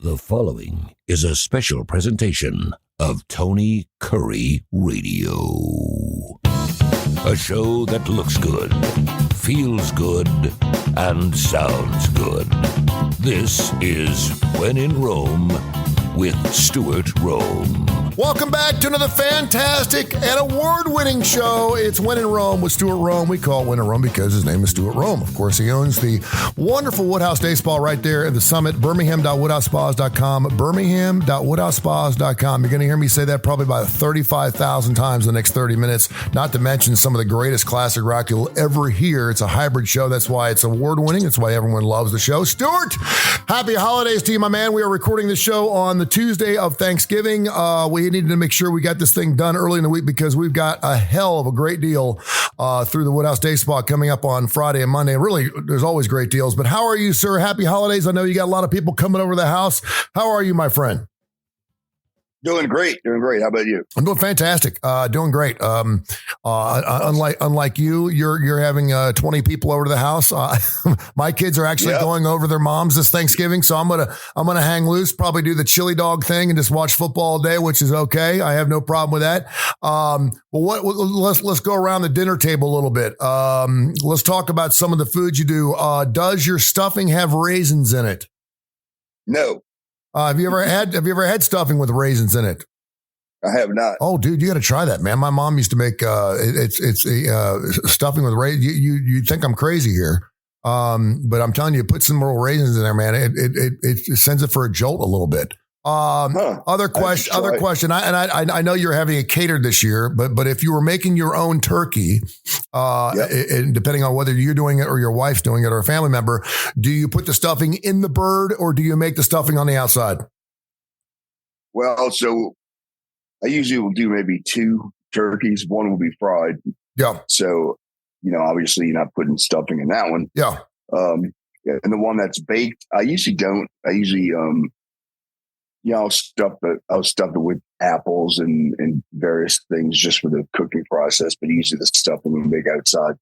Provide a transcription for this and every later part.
The following is a special presentation of Tony Kurre Radio. A show that looks good, feels good, and sounds good. This is When in Rome with Stuart Rome. Welcome back to another fantastic and award-winning show. It's When in Rome with Stuart Rome. We call it When in Rome because his name is Stuart Rome. Of course, he owns the wonderful Woodhouse Day Spa right there at the Summit, birmingham.woodhousespas.com, birmingham.woodhousespas.com. You're going to hear me say that probably about 35,000 times in the next 30 minutes, not to mention some of the greatest classic rock you'll ever hear. It's a hybrid show. That's why it's award-winning. That's why everyone loves the show. Stuart, happy holidays to you, my man. We are recording the show on the Tuesday of Thanksgiving. We needed to make sure we got this thing done early in the week because we've got a hell of a great deal through the Woodhouse Day Spa coming up on Friday and Monday. Really, there's always great deals. But how are you, sir? Happy holidays. I know you got a lot of people coming over to the house. How are you, my friend? Doing great. How about you? I'm doing fantastic. Doing great. Unlike you, you're having 20 people over to the house. My kids are actually going over their moms this Thanksgiving, so I'm gonna hang loose. Probably do the chili dog thing and just watch football all day, which is okay. I have no problem with that. Let's go around the dinner table a little bit. Let's talk about some of the foods you do. Does your stuffing have raisins in it? No. Have you ever had stuffing with raisins in it? I have not. Oh, dude, you got to try that, man. My mom used to make stuffing with raisins. You think I'm crazy here, but I'm telling you, put some little raisins in there, man. It sends it for a jolt a little bit. Other question. I know you're having it catered this year, but if you were making your own turkey, and depending on whether you're doing it or your wife's doing it or a family member, do you put the stuffing in the bird or do you make the stuffing on the outside? Well, so I usually will do maybe two turkeys. One will be fried. Yeah. So, obviously you're not putting stuffing in that one. Yeah. And the one that's baked, I usually don't. I'll stuff it with apples and various things just for the cooking process, but usually the stuffing we make outside.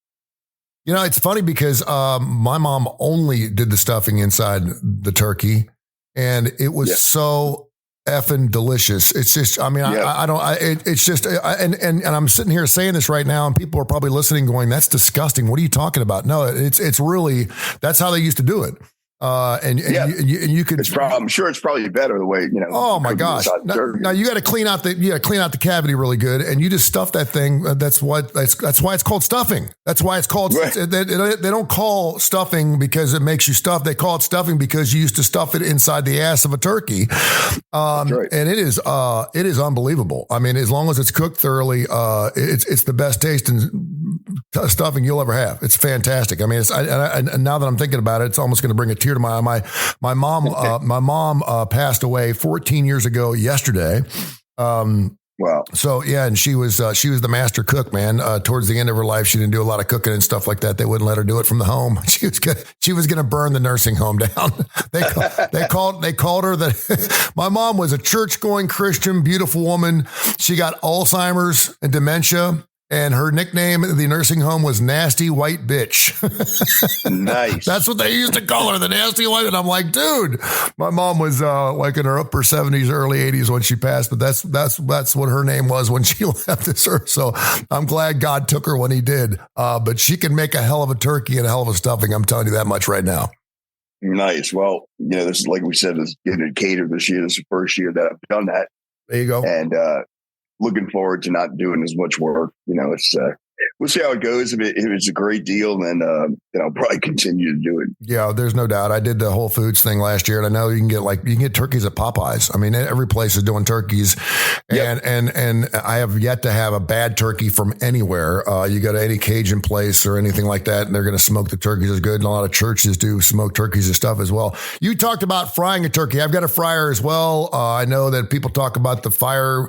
It's funny because my mom only did the stuffing inside the turkey, and it was so effing delicious. It's just, and I'm sitting here saying this right now, and people are probably listening going, that's disgusting. What are you talking about? No, it's really, that's how they used to do it. You could. I'm sure it's probably better the way Oh my gosh! Now you got to clean out the cavity really good, and you just stuff that thing. That's why it's called stuffing. That's why it's called. Right. They don't call stuffing because it makes you stuff. They call it stuffing because you used to stuff it inside the ass of a turkey. Right. And it is unbelievable. I mean, as long as it's cooked thoroughly, it's the best tasting stuffing you'll ever have. It's fantastic. I mean, and now that I'm thinking about it, it's almost going to bring a tear to my eye. My mom passed away 14 years ago yesterday. Wow. So yeah, and she was the master cook, man. Towards the end of her life, she didn't do a lot of cooking and stuff like that. They wouldn't let her do it from the home. She was going to burn the nursing home down. They called her that. My mom was a church going Christian, beautiful woman. She got Alzheimer's and dementia. And her nickname at the nursing home was Nasty White Bitch. Nice. That's what they used to call her, the Nasty White. And I'm like, dude, my mom was like in her upper 70s, early 80s when she passed. But that's what her name was when she left this earth. So I'm glad God took her when he did. But she can make a hell of a turkey and a hell of a stuffing. I'm telling you that much right now. Nice. Well, this is like we said, is getting it catered this year. This is the first year that I've done that. There you go. And looking forward to not doing as much work. It's we'll see how it goes. If it's a great deal, then I'll probably continue to do it. Yeah, there's no doubt. I did the Whole Foods thing last year, and I know you can get turkeys at Popeyes. I mean, every place is doing turkeys, and I have yet to have a bad turkey from anywhere. You go to any Cajun place or anything like that, and they're going to smoke the turkeys as good. And a lot of churches do smoke turkeys and stuff as well. You talked about frying a turkey. I've got a fryer as well. I know that people talk about the fire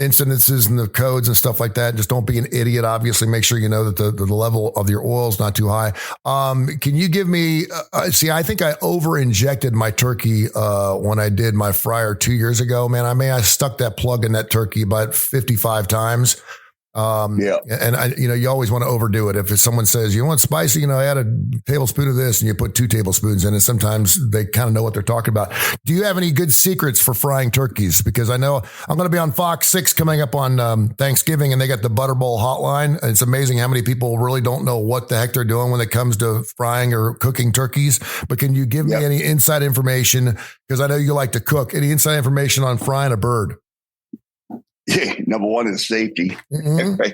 incidences and the codes and stuff like that. Just don't be an idiot. Obviously, make sure you know that the level of your oil is not too high. Can you give me, I think I over injected my turkey when I did my fryer 2 years ago, man. I stuck that plug in that turkey about 55 times. And you always want to overdo it. If someone says you want spicy, add a tablespoon of this and you put 2 tablespoons in it. Sometimes they kind of know what they're talking about. Do you have any good secrets for frying turkeys? Because I know I'm going to be on Fox 6 coming up on Thanksgiving, and they got the Butterball hotline. It's amazing how many people really don't know what the heck they're doing when it comes to frying or cooking turkeys. But can you give me any inside information? Because I know you like to cook. Any inside information on frying a bird? Yeah, number one is safety. Mm-hmm. Right?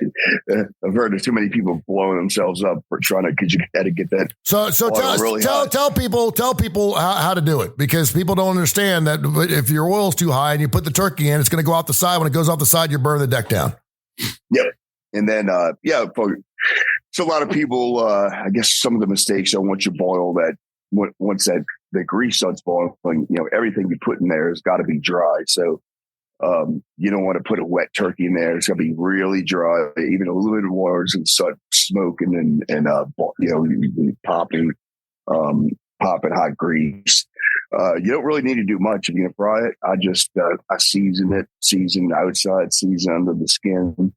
I've heard of too many people blowing themselves up for trying to, because you got to get that. So tell people how to do it, because people don't understand that if your oil's too high and you put the turkey in, it's going to go out the side. When it goes out the side, you burn the deck down. Yep. And then, so a lot of people, I guess some of the mistakes are once you boil that, once that the grease starts boiling, everything you put in there has got to be dry. So, you don't want to put a wet turkey in there. It's going to be really dry. Even a little bit of water and start smoking and popping hot grease. You don't really need to do much if you're going to fry it. I just, I season outside, season under the skin.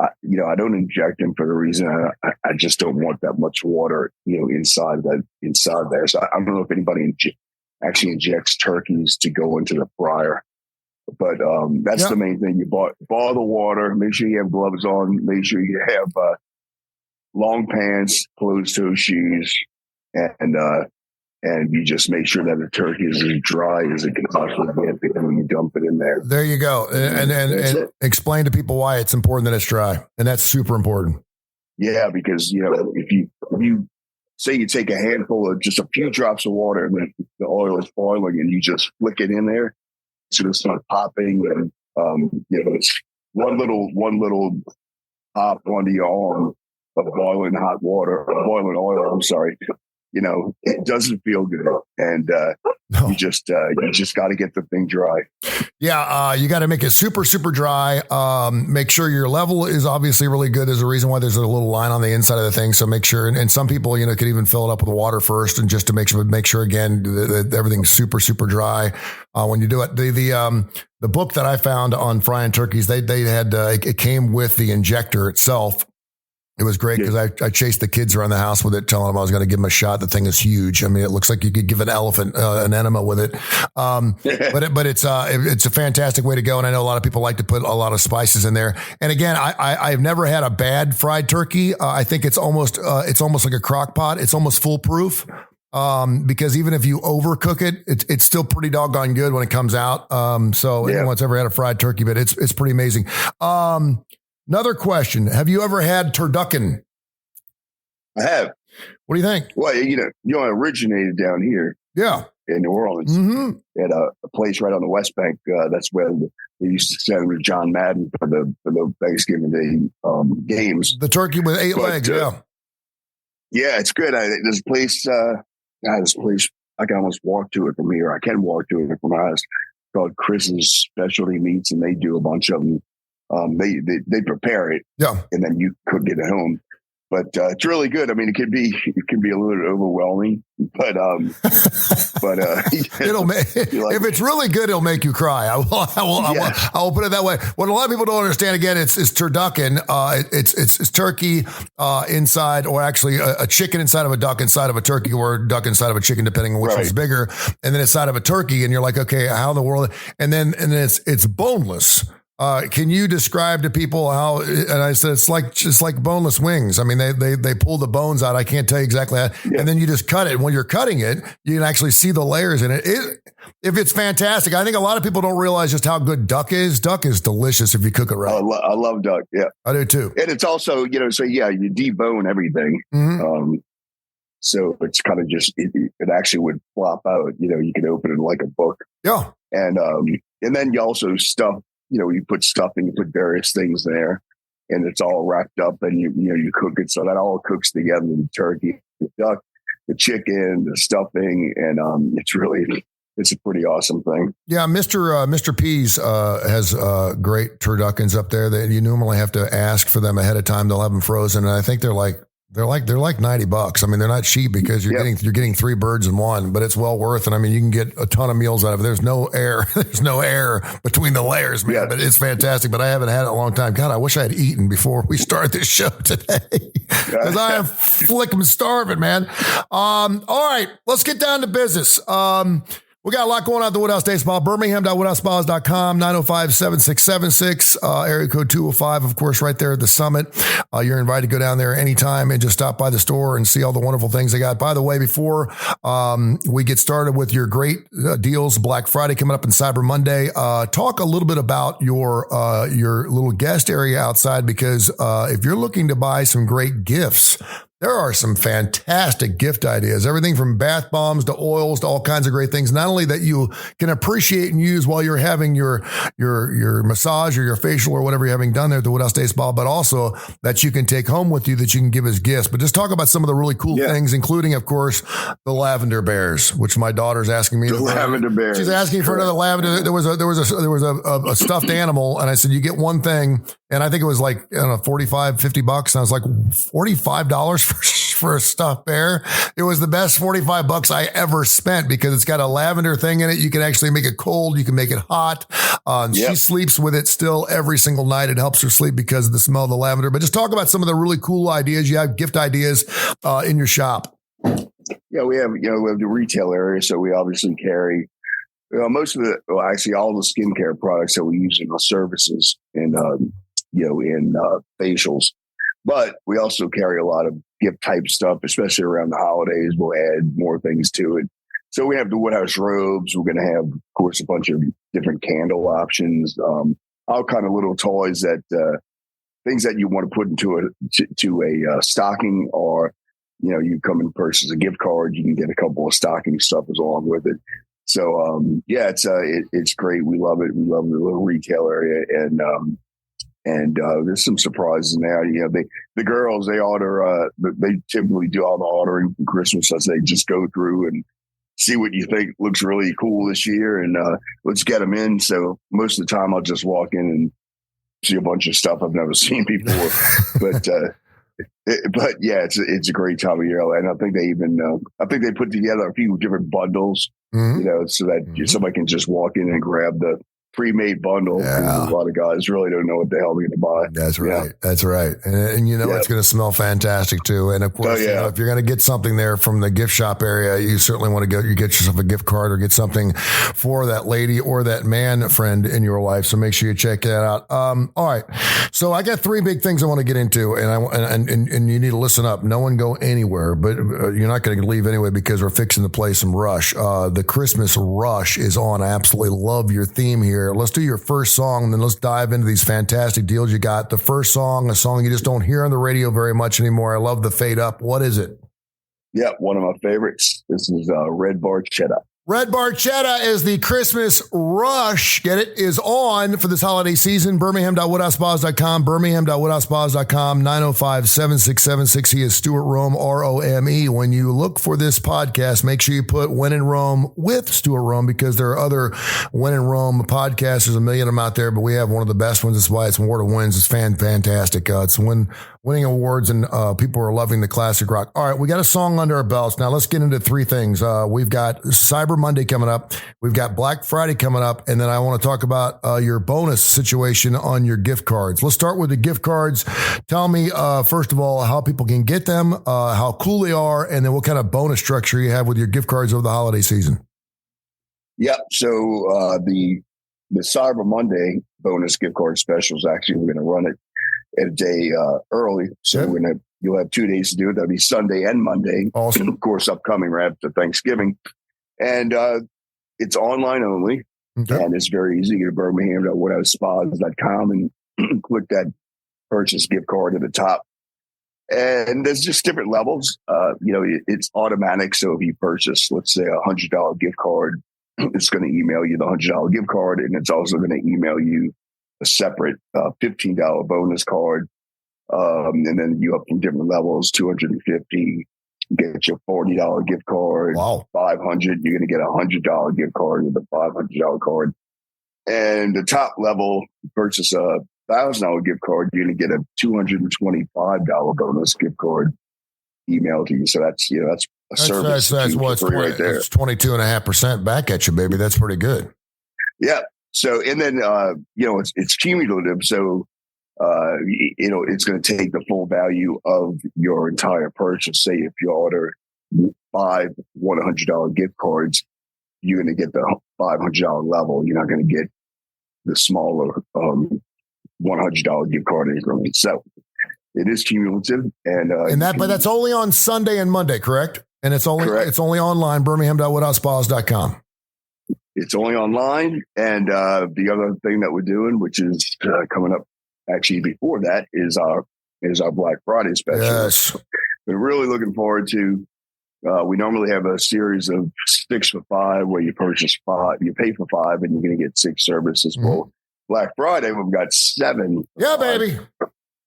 I don't inject them for the reason I just don't want that much water, inside there. So I don't know if anybody actually injects turkeys to go into the fryer. But that's the main thing. You boil the water. Make sure you have gloves on. Make sure you have long pants, closed-toe shoes, and you just make sure that the turkey is as dry as it can possibly get when you dump it in there. There you go. And explain to people why it's important that it's dry, and that's super important. Yeah, because if you say you take a handful of just a few drops of water and the oil is boiling, and you just flick it in there, it's going to start popping, and it's one little pop onto your arm of boiling hot water, boiling oil. I'm sorry, it doesn't feel good, and you just got to get the thing dry. Yeah, you got to make it super, super dry. Make sure your level is obviously really good. There's a reason why there's a little line on the inside of the thing. So make sure, and some people, could even fill it up with water first, and just to make sure again that everything's super, super dry when you do it. The book that I found on frying turkeys, they had it came with the injector itself. It was great because I chased the kids around the house with it, telling them I was going to give them a shot. The thing is huge. I mean, it looks like you could give an elephant an enema with it. But it's a fantastic way to go. And I know a lot of people like to put a lot of spices in there. And again, I've never had a bad fried turkey. I think it's almost like a crock pot. It's almost foolproof. Because even if you overcook it, it's still pretty doggone good when it comes out. Anyone's ever had a fried turkey, but it's pretty amazing. Another question. Have you ever had turducken? I have. What do you think? Well, originated down here. Yeah. In New Orleans. Mm-hmm. At a place right on the West Bank. That's where they used to send John Madden for the Thanksgiving Day games. The turkey with 8 legs, yeah. Yeah, it's good. There's a place, I can almost walk to it from here. I can walk to it from my house. Called Chris's Specialty Meats, and they do a bunch of them. They prepare it, and then you cook it at home. But it's really good. I mean, it can be a little bit overwhelming, but it'll make if it's really good, it'll make you cry. I will put it that way. What a lot of people don't understand, again, it's turducken. It's turkey inside, or actually a chicken inside of a duck inside of a turkey, or a duck inside of a chicken, depending on which one's bigger, and then inside of a turkey. And you're like, okay, how in the world? And then it's boneless. Can you describe to people how? And I said it's just like boneless wings. I mean, they pull the bones out. I can't tell you exactly how, and then you just cut it. When you're cutting it, you can actually see the layers in it. If it's fantastic, I think a lot of people don't realize just how good duck is. Duck is delicious if you cook it right. I love duck. Yeah, I do too. And it's also you debone everything. Mm-hmm. So it's kind of just it actually would flop out. You can open it like a book. Yeah, and then you also stuff. You put stuffing, you put various things there, and it's all wrapped up, and you cook it. So that all cooks together: the turkey, the duck, the chicken, the stuffing, and it's a pretty awesome thing. Yeah, Mr. P's has great turduckens up there that you normally have to ask for them ahead of time. They'll have them frozen, and I think they're like They're like $90. I mean, they're not cheap because you're getting three birds in one, but it's well worth it. I mean, you can get a ton of meals out of it. There's no air. There's no air between the layers, man. Yeah. But it's fantastic. But I haven't had it in a long time. God, I wish I had eaten before we started this show today because I am flicking starving, man. All right, let's get down to business. We got a lot going on at the Woodhouse Day Spa, birmingham.woodhousespas.com, 905-7676, area code 205, of course, right there at the Summit. You're invited to go down there anytime and just stop by the store and see all the wonderful things they got. By the way, before we get started with your great deals, Black Friday coming up and Cyber Monday, talk a little bit about your little guest area outside, because if you're looking to buy some great gifts, there are some fantastic gift ideas, everything from bath bombs to oils to all kinds of great things. Not only that you can appreciate and use while you're having your massage or your facial or whatever you're having done there at the Woodhouse Day Spa, but also that you can take home with you that you can give as gifts. But just talk about some of the really cool things, including, of course, the lavender bears, which my daughter's asking me. The lavender bears. She's asking for another lavender. There was a stuffed animal, and I said, you get one thing. And I think it was like, I don't know, $45, $50. And I was like, $45 for a stuffed bear. It was the best $45 I ever spent because it's got a lavender thing in it. You can actually make it cold. You can make it hot. She sleeps with it still every single night. It helps her sleep because of the smell of the lavender. But just talk about some of the really cool ideas. You have gift ideas in your shop. Yeah, we have the retail area. So we obviously carry most of actually all the skincare products that we use in the services and, in facials. But we also carry a lot of gift type stuff, especially around the holidays. We'll add more things to it. So we have the Woodhouse robes. We're going to have, of course, a bunch of different candle options, all kind of little toys that things that you want to put into a stocking, or you come and purchase a gift card. You can get a couple of stocking stuffers along with it. So it's great. We love it. We love the little retail area, and there's some surprises now. The girls, they order, they typically do all the ordering for Christmas. So they just go through and see what you think looks really cool this year, and let's get them in. So most of the time I'll just walk in and see a bunch of stuff I've never seen before. But yeah, it's a great time of year. And I think they put together a few different bundles, so that somebody can just walk in and grab the pre-made bundle. Yeah. A lot of guys really don't know what the hell they're going to buy. That's right. Yeah. That's right. And it's going to smell fantastic too. And of course, if you're going to get something there from the gift shop area, you certainly want to get yourself a gift card or get something for that lady or that man friend in your life. So make sure you check that out. All right. So I got three big things I want to get into, and you need to listen up. No one go anywhere, but you're not going to leave anyway because we're fixing to play some Rush. The Christmas Rush is on. I absolutely love your theme here. Let's do your first song, and then let's dive into these fantastic deals you got. The first song, a song you just don't hear on the radio very much anymore. I love the Fade Up. What is it? Yeah, one of my favorites. This is Red Barchetta. Red Barchetta is the Christmas Rush. Get it? Is on for this holiday season. Birmingham.woodhousespas.com. Birmingham.woodhousespas.com. 905-7676. He is Stuart Rome, Rome. When you look for this podcast, make sure you put When in Rome with Stuart Rome, because there are other When in Rome podcasts. There's a million of them out there, but we have one of the best ones. That's why it's War to Wins. It's fantastic. It's winning awards, and people are loving the classic rock. All right, we got a song under our belts. Now let's get into three things. We've got Cyber Monday coming up. We've got Black Friday coming up. And then I want to talk about your bonus situation on your gift cards. Let's start with the gift cards. Tell me, first of all, how people can get them, how cool they are, and then what kind of bonus structure you have with your gift cards over the holiday season. Yep. So the Cyber Monday bonus gift card specials, actually, we're going to run it a day early. So you'll have 2 days to do it. That'll be Sunday and Monday. Awesome. Of course, upcoming right after Thanksgiving. And it's online only. Okay. And it's very easy. You go to birmingham.woodhousespas.com and click that purchase gift card at the top. And there's just different levels. It's automatic. So if you purchase, let's say, $100 gift card, it's going to email you the $100 gift card. And it's also going to email you a separate $15 bonus card. And then you up from different levels, $250. Get your $40 gift card. Wow. $500. You're going to get a $100 gift card with a $500 card. And the top level, purchase a $1,000 gift card, you're going to get a $225 bonus gift card. emailed to you. So that's a service. That's what's right there. It's 22.5% back at you, baby. That's pretty good. Yeah. So, and then, it's cumulative. So, it's going to take the full value of your entire purchase. Say if you order 5 $100 gift cards, you're going to get the $500 level. You're not going to get the smaller $100 gift card increment. So it is cumulative, but that's only on Sunday and Monday, correct? And it's only online, birmingham.woodhousespas.com. It's only online. And the other thing that we're doing, which is coming up actually before that, is our Black Friday special. Yes. Been really looking forward to. We normally have a series of 6 for $5 where you purchase 5, you pay for 5, and you're going to get 6 services. Mm-hmm. Well, Black Friday, we've got 7. Yeah, baby.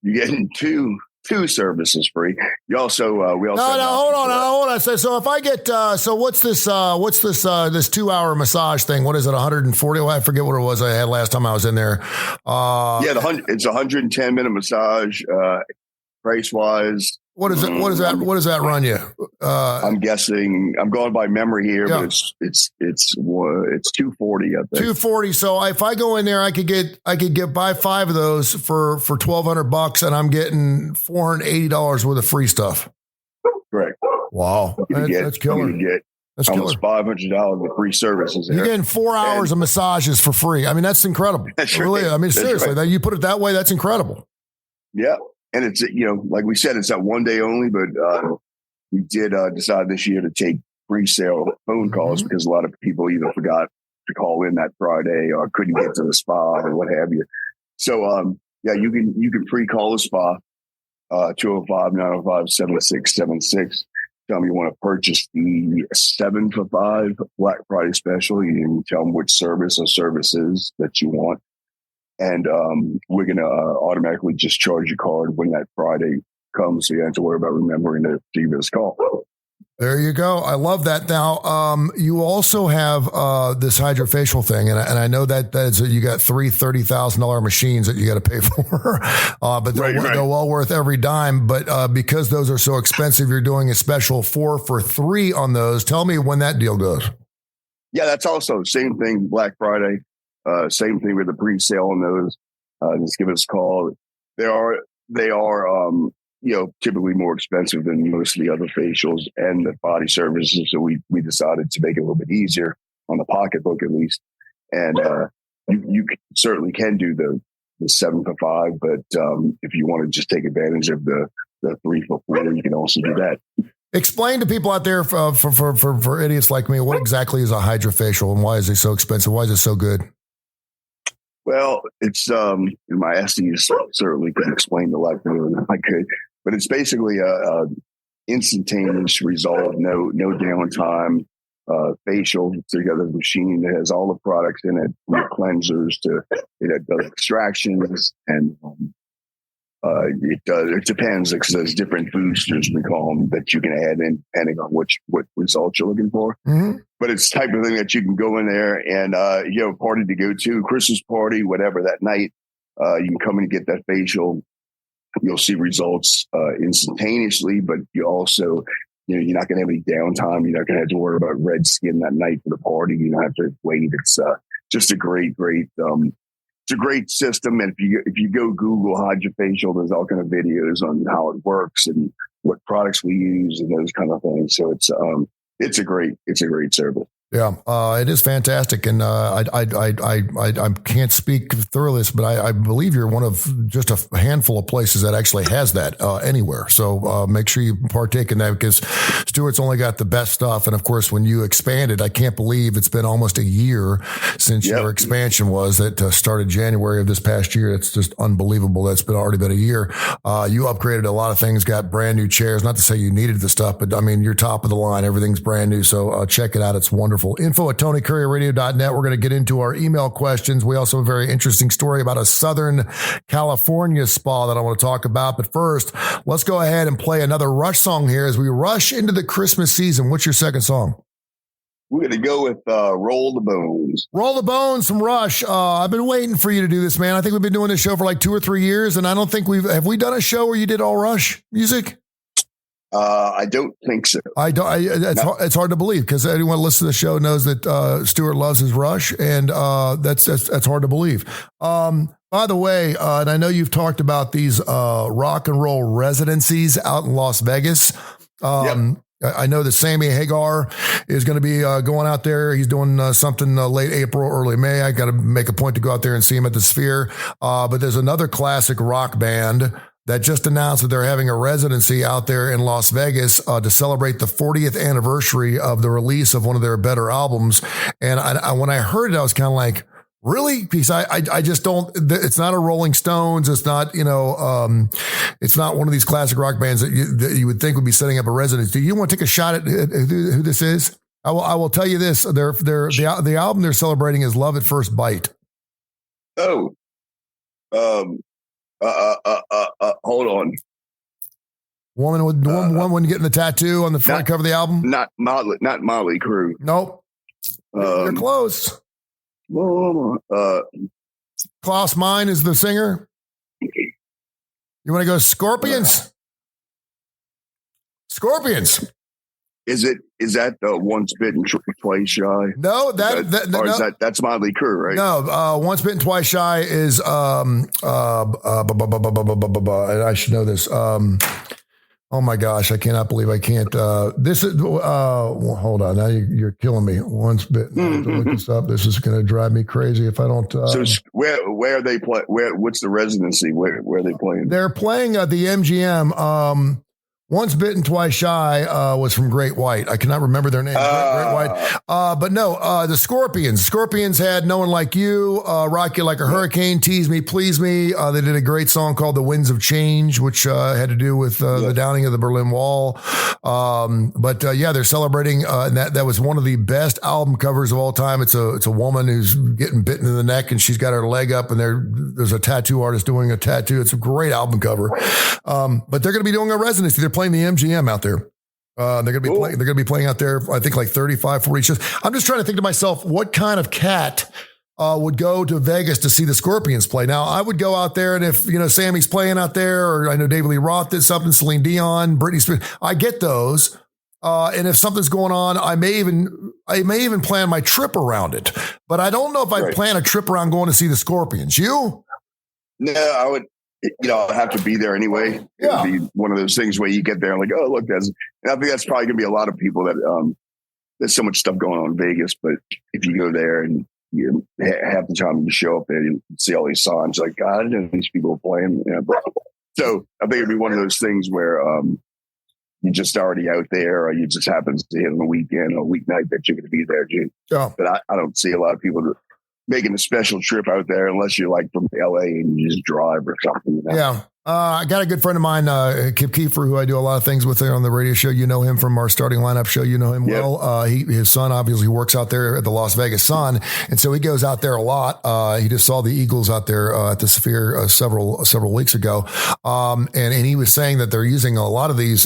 You're getting two services free. You also, hold on. So if I get, what's this 2-hour massage thing? What is it? 140? Well, I forget what it was I had last time I was in there. It's 110-minute massage, price wise. What does that run you? I'm guessing. I'm going by memory here, but it's 240. I think 240. So if I go in there, I could buy 5 of those for $1,200, and I'm getting $480 worth of free stuff. Correct. Wow, that's killer. That's almost $500 of free services. You're getting 4 hours of massages for free. I mean, that's incredible. That's really. Right. I mean, seriously, right. You put it that way, that's incredible. Yeah. And it's, like we said, it's that one day only, but we did decide this year to take pre-sale phone calls because a lot of people either forgot to call in that Friday or couldn't get to the spa or what have you. So, you can pre-call the spa, 205-905-7676. Tell them you want to purchase the 7 for $5 Black Friday special. You can tell them which service or services that you want. And we're going to automatically just charge your card when that Friday comes. So you don't have to worry about remembering to give this call. There you go. I love that. Now, you also have this hydrofacial thing. And I know that is you got 3 $30,000 machines that you got to pay for. But they're well worth every dime. But because those are so expensive, you're doing a special 4 for $3 on those. Tell me when that deal goes. Yeah, that's also the same thing, Black Friday. Same thing with the pre-sale on those. Just give us a call. They are typically more expensive than most of the other facials and the body services. So we decided to make it a little bit easier on the pocketbook, at least. And you certainly can do the 7 for $5, but if you want to just take advantage of the 3 for $4, you can also do that. Explain to people out there for idiots like me, what exactly is a hydrofacial and why is it so expensive? Why is it so good? Well, it's my SDs certainly can explain the life more than I could, but it's basically a instantaneous result, no downtime, facial together machine that has all the products in it, from cleansers to does extractions, and it depends because there's different boosters, we call them, that you can add in depending on what results you're looking for. Mm-hmm. But it's the type of thing that you can go in there and party to go to, Christmas party, whatever that night. You can come in and get that facial. You'll see results instantaneously, but you also, you're not going to have any downtime. You're not going to have to worry about red skin that night for the party. You don't have to wait. It's just a great. It's a great system, and if you go Google hydrofacial, there's all kind of videos on how it works and what products we use and those kind of things. So it's a great service. Yeah, it is fantastic, and I can't speak thoroughly, but I believe you're one of just a handful of places that actually has that anywhere. So make sure you partake in that because Stuart's only got the best stuff. And of course, when you expanded, I can't believe it's been almost a year since your expansion was. That started January of this past year. It's just unbelievable. That's already been a year. You upgraded a lot of things, got brand new chairs. Not to say you needed the stuff, but I mean, you're top of the line. Everything's brand new. So check it out. It's wonderful. Info@TonyCurreRadio.net. We're going to get into our email questions. We also have a very interesting story about a Southern California spa that I want to talk about. But first, let's go ahead and play another Rush song here as we rush into the Christmas season. What's your second song? We're going to go with Roll the Bones. Roll the Bones from Rush. I've been waiting for you to do this, man. I think we've been doing this show for like 2 or 3 years, and I don't think have we done a show where you did all Rush music? I don't think so. It's hard to believe because anyone listening to the show knows that Stuart loves his Rush, and that's hard to believe. By the way, and I know you've talked about these rock and roll residencies out in Las Vegas. I know that Sammy Hagar is going to be going out there. He's doing something late April, early May. I got to make a point to go out there and see him at the Sphere. But there's another classic rock band that just announced that they're having a residency out there in Las Vegas to celebrate the 40th anniversary of the release of one of their better albums. And when I heard it, I was kind of like, really? Because I just don't, it's not a Rolling Stones. It's not, it's not one of these classic rock bands that you would think would be setting up a residence. Do you want to take a shot at who this is? I will tell you this. The album they're celebrating is Love at First Bite. Oh, hold on. Woman getting the tattoo on the front cover of the album? Not Motley Crue. Nope. You're close. Klaus Meine is the singer. You want to go Scorpions? Scorpions. Is that Once Bitten, Twice Shy? No, that's Motley Crue, right? No, Once Bitten, Twice Shy is and I should know this. Oh my gosh, I cannot believe I can't. This is, hold on. Now you're killing me. Once bitten. I have to look this up. This is going to drive me crazy if I don't. So where are they play? What's the residency? Where are they playing? They're playing at the MGM. Once Bitten, Twice Shy was from Great White. I cannot remember their name. Great White. But no, the Scorpions. Scorpions had No One Like You, Rock You Like a Hurricane, Tease Me, Please Me. They did a great song called The Winds of Change, which had to do with the downing of the Berlin Wall. But they're celebrating, and that was one of the best album covers of all time. It's a woman who's getting bitten in the neck, and she's got her leg up, and there's a tattoo artist doing a tattoo. It's a great album cover. But they're going to be doing a residency. They're playing the MGM out there. They're going to be playing out there, I think, like 35, 40 shows. I'm just trying to think to myself, what kind of cat would go to Vegas to see the Scorpions play? Now, I would go out there, and if, Sammy's playing out there, or I know David Lee Roth did something, Celine Dion, Britney Spears, I get those. And if something's going on, I may even plan my trip around it. But I don't know if I'd plan a trip around going to see the Scorpions. You? No, I would. I'll have to be there anyway. Yeah. It'll be one of those things where you get there and like, oh, look, and I think that's probably going to be a lot of people that there's so much stuff going on in Vegas. But if you go there and you have the time to show up there and see all these signs, like, God, I didn't know these people were playing. So I think it'd be one of those things where you're just already out there, or you just happen to hit on a weekend or weeknight that you're going to be there, Jim. Yeah. But I don't see a lot of people making a special trip out there unless you're like from LA and you just drive or something. Yeah. I got a good friend of mine, Kip Kiefer, who I do a lot of things with there on the radio show. You know him from our starting lineup show. You know him well. His son obviously works out there at the Las Vegas Sun, and so he goes out there a lot. He just saw the Eagles out there at the Sphere several weeks ago, and he was saying that they're using a lot of these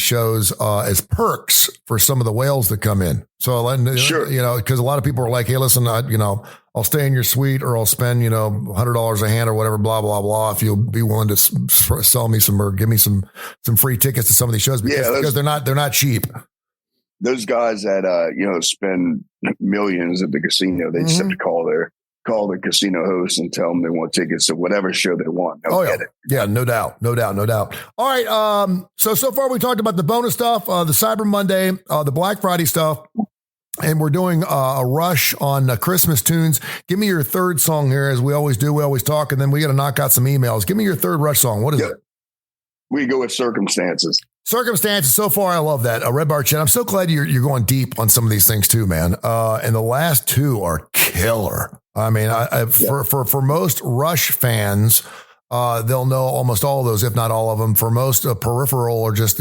shows as perks for some of the whales that come in. So, sure, because a lot of people are like, "Hey, listen, I'll stay in your suite, or I'll spend, $100 a hand or whatever, blah, blah, blah. If you'll be willing to sell me some or give me some free tickets to some of these shows because they're not cheap. Those guys that, spend millions at the casino, they just have to call the casino host and tell them they want tickets to whatever show they want. Get it. Yeah, no doubt. All right. So far we talked about the bonus stuff, the Cyber Monday, the Black Friday stuff. And we're doing a rush on Christmas tunes. Give me your third song here, as we always do. We always talk, and then we got to knock out some emails. Give me your third rush song. What is it? We go with Circumstances. Circumstances. So far, I love that. Red Bar Chat. I'm so glad you're going deep on some of these things too, man. And the last two are killer. I mean, for most Rush fans, they'll know almost all of those, if not all of them. For most peripheral or just,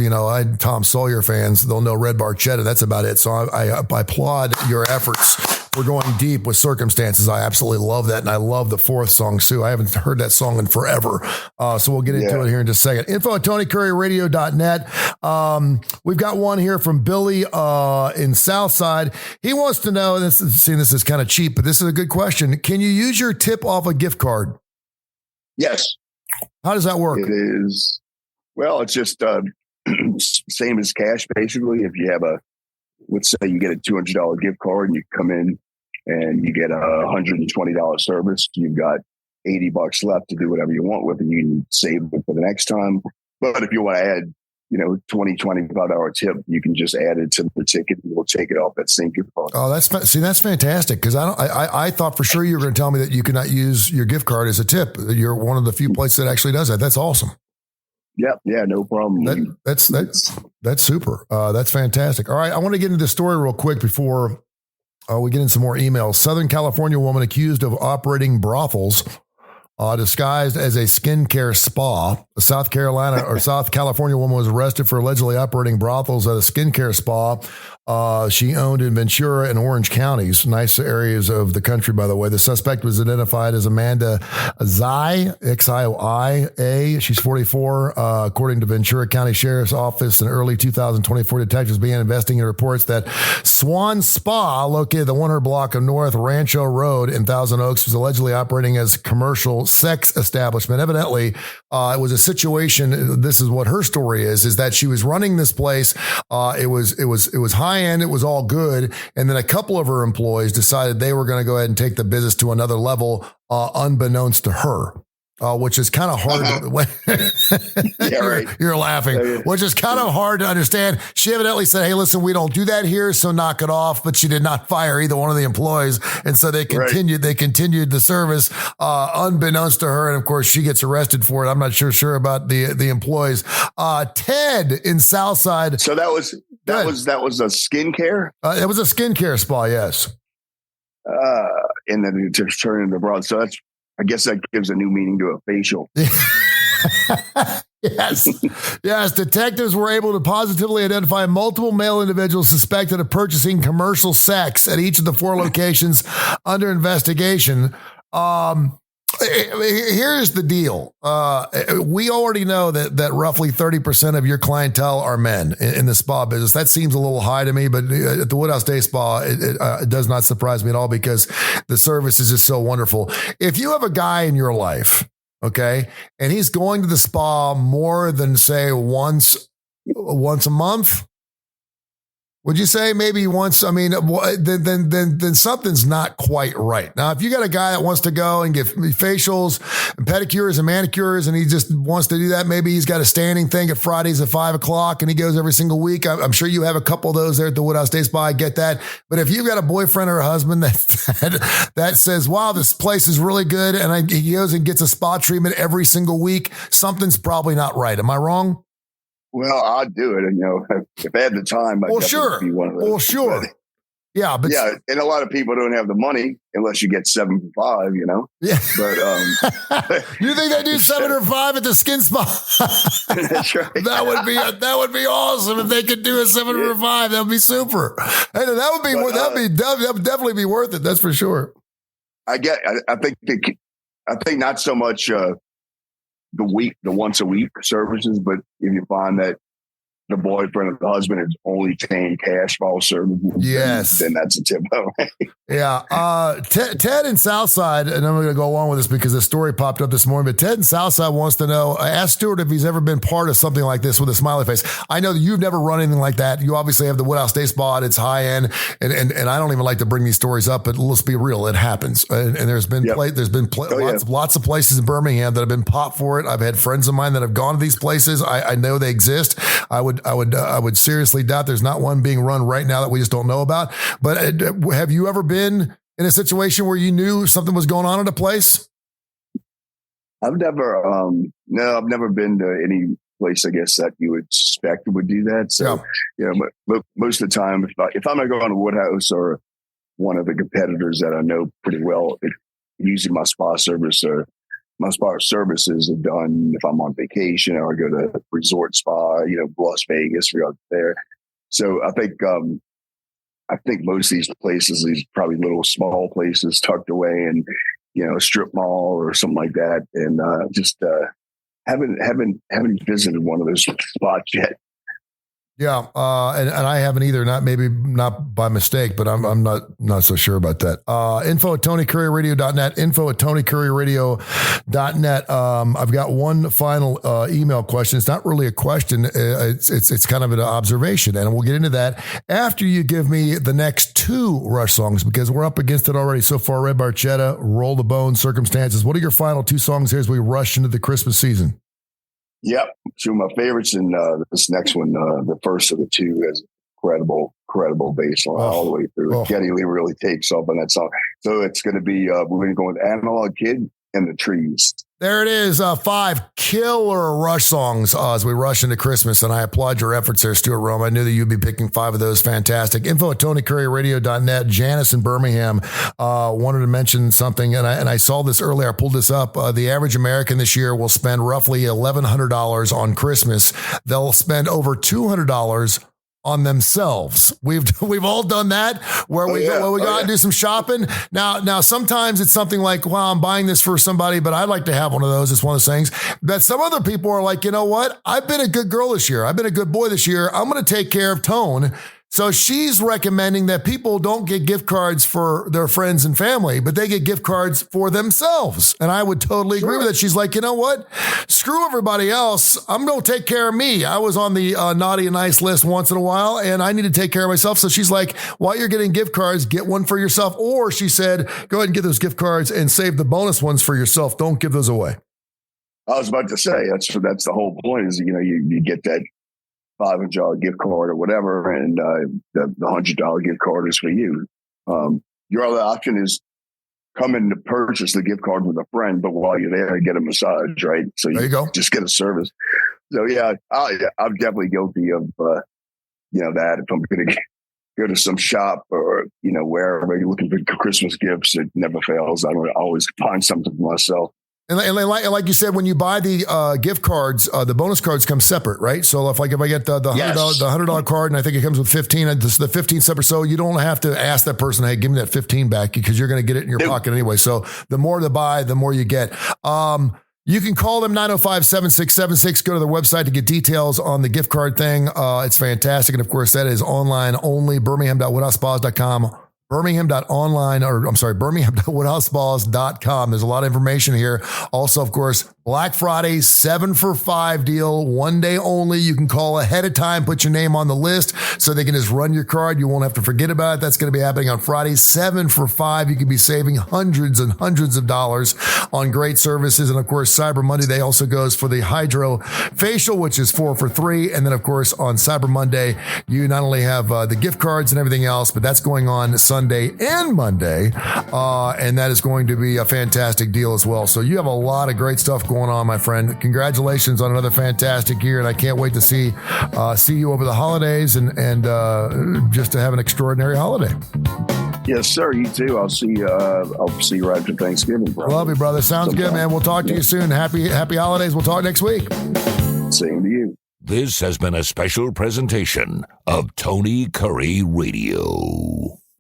Tom Sawyer fans, they'll know Red Barchetta. That's about it. So I applaud your efforts. We're going deep with Circumstances. I absolutely love that. And I love the fourth song, too. I haven't heard that song in forever. So we'll get into it here in just a second. Info at TonyCurryRadio.net. We've got one here from Billy in Southside. He wants to know, and this is kind of cheap, but this is a good question. Can you use your tip off a gift card? Yes. How does that work? It is. Well, it's just same as cash, basically. If you have let's say you get a $200 gift card and you come in and you get a $120 service, you've got $80 left to do whatever you want with it. You can save it for the next time. But if you want to add, $25 tip, you can just add it to the ticket and we'll take it off that same gift card. Oh, that's fantastic. Cause I thought for sure you were going to tell me that you cannot use your gift card as a tip. You're one of the few places that actually does that. That's awesome. Yep. Yeah, no problem. That's super. That's fantastic. All right. I want to get into the story real quick before we get in some more emails. Southern California woman accused of operating brothels disguised as a skincare spa. A South California woman was arrested for allegedly operating brothels at a skincare spa she owned in Ventura and Orange counties, nice areas of the country, by the way. The suspect was identified as Amanda Xioia, Xioia. She's 44. According to Ventura County Sheriff's Office, in early 2024, detectives began investigating reports that Swan Spa, located at the 100 block of North Rancho Road in Thousand Oaks, was allegedly operating as a commercial sex establishment. Evidently, it was a situation. This is what her story is that she was running this place. It was high end. It was all good. And then a couple of her employees decided they were going to go ahead and take the business to another level, unbeknownst to her. Which is kind of hard. Yeah, right. You're laughing, which is kind of hard to understand. She evidently said, "Hey, listen, we don't do that here, so knock it off." But she did not fire either one of the employees, and so they continued. Right. They continued the service, unbeknownst to her, and of course, she gets arrested for it. I'm not sure about the employees. Ted in Southside. So that was a skincare. It was a skincare spa, yes. And then it just turned into broad. So I guess that gives a new meaning to a facial. Yes. Detectives were able to positively identify multiple male individuals suspected of purchasing commercial sex at each of the 4 locations under investigation. Here's the deal. We already know that roughly 30% of your clientele are men in the spa business. That seems a little high to me, but at the Woodhouse Day Spa, it does not surprise me at all because the service is just so wonderful. If you have a guy in your life, okay, and he's going to the spa more than say once a month, would you say maybe once? I mean, then something's not quite right. Now, if you got a guy that wants to go and get facials and pedicures and manicures, and he just wants to do that, maybe he's got a standing thing at Fridays at 5:00 and he goes every single week. I'm sure you have a couple of those there at the Woodhouse Day Spa. I get that. But if you've got a boyfriend or a husband that says, "Wow, this place is really good," and he goes and gets a spa treatment every single week, something's probably not right. Am I wrong? Well, I'd do it. And, if I had the time, I'd be one of those. Well, sure. Yeah. But and a lot of people don't have the money unless you get 7 for $5, Yeah. But you think they do 7 or 5 at the skin spa? That's right. That would be awesome if they could do a 7 or a 5. That would be super. And that would definitely be worth it. That's for sure. I think not so much the once a week services, but if you find that the boyfriend or the husband is only paying cash for all services, yes, then that's a tip. Yeah. Ted in Southside, and I'm going to go along with this because the story popped up this morning, but Ted in Southside wants to know, ask Stuart if he's ever been part of something like this with a smiley face. I know that you've never run anything like that. You obviously have the Woodhouse Day Spa. It's high end. And I don't even like to bring these stories up, but let's be real. It happens. And there's been, lots of places in Birmingham that have been popped for it. I've had friends of mine that have gone to these places. I know they exist. I would seriously doubt there's not one being run right now that we just don't know about. But have you ever been in a situation where you knew something was going on at a place? I've never been to any place, I guess, that you would suspect would do that. So, most of the time, if I'm going to go on to Woodhouse or one of the competitors that I know pretty well, usually my spa service or my spa services are done if I'm on vacation or I go to a resort spa, Las Vegas, we go there. So I think most of these places, these probably little small places tucked away in, a strip mall or something like that. And just haven't visited one of those spots yet. Yeah, and I haven't either. Not by mistake, but I'm not so sure about that. Info at TonyCurryRadio.net. Info at TonyCurryRadio.net. I've got one final email question. It's not really a question. It's kind of an observation, and we'll get into that after you give me the next two Rush songs, because we're up against it already so far. Red Barchetta, Roll the Bone, Circumstances. What are your final two songs here as we rush into the Christmas season? Yep, two of my favorites, and this next one, the first of the two, has incredible bass line all the way through. Geddy Lee really takes off on that song. So it's going to be, we're going to go with Analog Kid and The Trees. There it is, 5 killer Rush songs as we rush into Christmas, and I applaud your efforts there, Stuart Rome. I knew that you'd be picking 5 of those. Fantastic. Info at TonyCurryRadio.net. Janice in Birmingham wanted to mention something, and I saw this earlier. I pulled this up. The average American this year will spend roughly $1,100 on Christmas. They'll spend over $200 on themselves. We've all done that where we go out and do some shopping. Now sometimes it's something like, well, I'm buying this for somebody, but I'd like to have one of those. It's one of those things that some other people are like, you know what? I've been a good girl this year. I've been a good boy this year. I'm going to take care of Tone. So she's recommending that people don't get gift cards for their friends and family, but they get gift cards for themselves. And I would totally agree with that. She's like, you know what? Screw everybody else. I'm going to take care of me. I was on the naughty and nice list once in a while, and I need to take care of myself. So she's like, while you're getting gift cards, get one for yourself. Or she said, go ahead and get those gift cards and save the bonus ones for yourself. Don't give those away. I was about to say, that's the whole point is, you get that $500 gift card or whatever, and the $100 gift card is for you. Your other option is come in to purchase the gift card with a friend, but while you're there, get a massage, right? So you go. Just get a service. So yeah, I'm definitely guilty of that. If I'm going to go to some shop or wherever you're looking for Christmas gifts, it never fails. I always find something for myself. And like you said, when you buy the gift cards, the bonus cards come separate, right? So if I get the $100 card, and I think it comes with 15, the 15 separate, so you don't have to ask that person, hey, give me that 15 back, because you're going to get it in your pocket anyway. So the more to buy, the more you get. You can call them 905-7676. Go to their website to get details on the gift card thing. It's fantastic. And of course, that is online only, birmingham.woodhousespas.com. Birmingham.woodhousespas.com. There's a lot of information here. Also, of course, Black Friday, 7 for $5 deal, one day only. You can call ahead of time, put your name on the list so they can just run your card. You won't have to forget about it. That's going to be happening on Friday, 7 for $5. You could be saving hundreds and hundreds of dollars on great services. And of course, Cyber Monday, they also goes for the Hydro Facial, which is 4 for $3. And then of course, on Cyber Monday, you not only have the gift cards and everything else, but that's going on Sunday and Monday. And that is going to be a fantastic deal as well. So you have a lot of great stuff going on, my friend. Congratulations on another fantastic year. And I can't wait to see you over the holidays and just to have an extraordinary holiday. Yes, sir. You too. I'll see you right after Thanksgiving, bro. Love you, brother. Sounds good, man. We'll talk to you soon. Happy holidays. We'll talk next week. Same to you. This has been a special presentation of Tony Curry Radio.